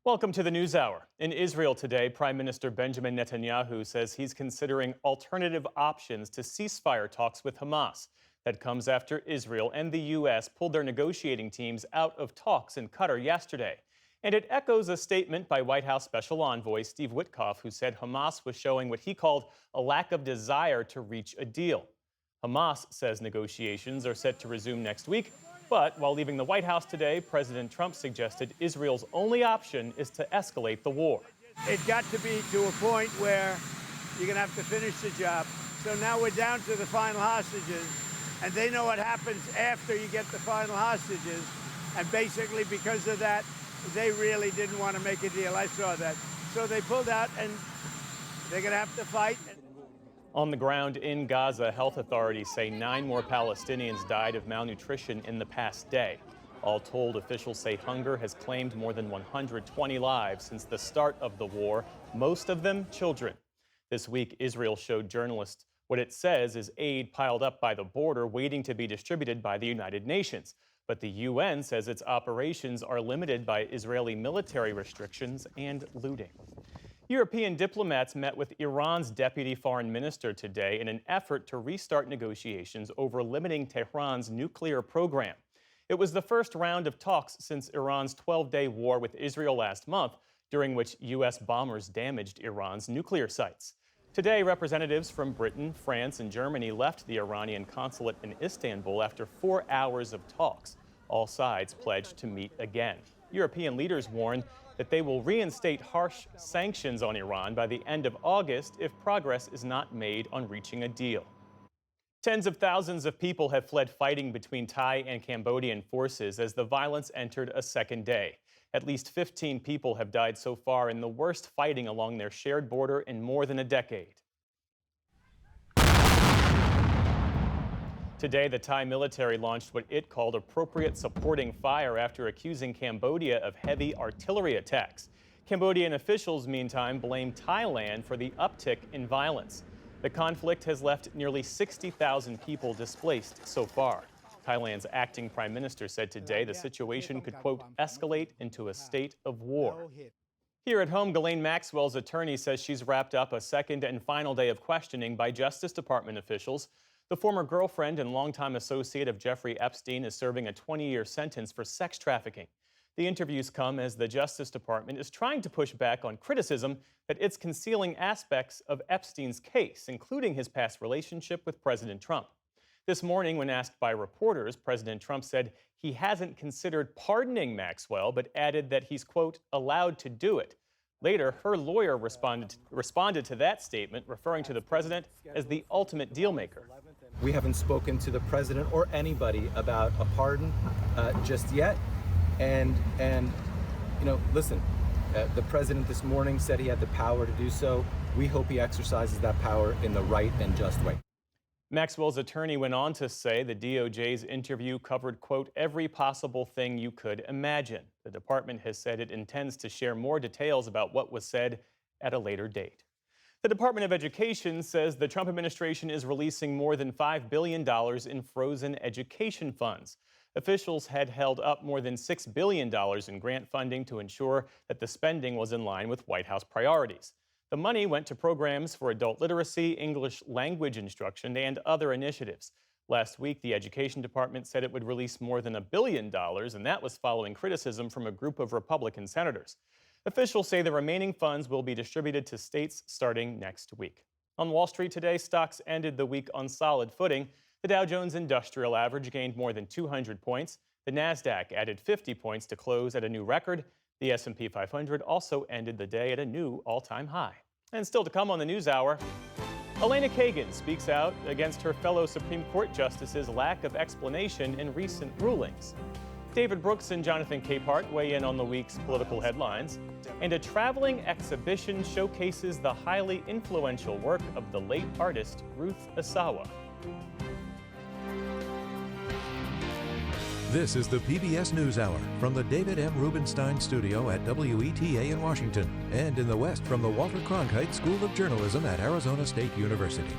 Welcome to the NewsHour. In Israel today, Prime Minister Benjamin Netanyahu says he's considering alternative options to ceasefire talks with Hamas. That comes after Israel and the U.S. pulled their negotiating teams out of talks in Qatar yesterday. And it echoes a statement by White House Special Envoy Steve Witkoff, who said Hamas was showing what he called a lack of desire to reach a deal. Hamas says negotiations are set to resume next week. But while leaving the White House today, President Trump suggested Israel's only option is to escalate the war. It got to be to a point where you're going to have to finish the job. So now we're down to the final hostages, and they know what happens after you get the final hostages. And basically, because of that, they really didn't want to make a deal. I saw that. So they pulled out, and they're going to have to fight. On the ground in Gaza, health authorities say 9 more Palestinians died of malnutrition in the past day. All told, officials say hunger has claimed more than 120 lives since the start of the war, most of them children. This week, Israel showed journalists what it says is aid piled up by the border waiting to be distributed by the United Nations. But the UN says its operations are limited by Israeli military restrictions and looting. European diplomats met with Iran's deputy foreign minister today in an effort to restart negotiations over limiting Tehran's nuclear program. It was the first round of talks since Iran's 12-day war with Israel last month, during which U.S. bombers damaged Iran's nuclear sites. Today, representatives from Britain, France, and Germany left the Iranian consulate in Istanbul after 4 hours of talks. All sides pledged to meet again. European leaders warn that they will reinstate harsh sanctions on Iran by the end of August if progress is not made on reaching a deal. Tens of thousands of people have fled fighting between Thai and Cambodian forces as the violence entered a second day. At least 15 people have died so far in the worst fighting along their shared border in more than a decade. Today, the Thai military launched what it called appropriate supporting fire after accusing Cambodia of heavy artillery attacks. Cambodian officials, meantime, blame Thailand for the uptick in violence. The conflict has left nearly 60,000 people displaced so far. Thailand's acting prime minister said today the situation could, quote, escalate into a state of war. Here at home, Ghislaine Maxwell's attorney says she's wrapped up a second and final day of questioning by Justice Department officials. The former girlfriend and longtime associate of Jeffrey Epstein is serving a 20-year sentence for sex trafficking. The interviews come as the Justice Department is trying to push back on criticism that it's concealing aspects of Epstein's case, including his past relationship with President Trump. This morning, when asked by reporters, President Trump said he hasn't considered pardoning Maxwell, but added that he's, quote, allowed to do it. Later, her lawyer responded to that statement, referring to the president as the ultimate deal maker. We haven't spoken to the president or anybody about a pardon just yet. And you know, listen, the president this morning said he had the power to do so. We hope he exercises that power in the right and just way. Maxwell's attorney went on to say the DOJ's interview covered, quote, every possible thing you could imagine. The department has said it intends to share more details about what was said at a later date. The Department of Education says the Trump administration is releasing more than $5 billion in frozen education funds. Officials had held up more than $6 billion in grant funding to ensure that the spending was in line with White House priorities. The money went to programs for adult literacy, English language instruction, and other initiatives. Last week, the Education Department said it would release more than $1 billion, and that was following criticism from a group of Republican senators. Officials say the remaining funds will be distributed to states starting next week. On Wall Street today, stocks ended the week on solid footing. The Dow Jones Industrial Average gained more than 200 points. The Nasdaq added 50 points to close at a new record. The S&P 500 also ended the day at a new all-time high. And still to come on the NewsHour, Elena Kagan speaks out against her fellow Supreme Court justices' lack of explanation in recent rulings. David Brooks and Jonathan Capehart weigh in on the week's political headlines. And a traveling exhibition showcases the highly influential work of the late artist Ruth Asawa. This is the PBS NewsHour from the David M. Rubenstein Studio at WETA in Washington and in the West from the Walter Cronkite School of Journalism at Arizona State University.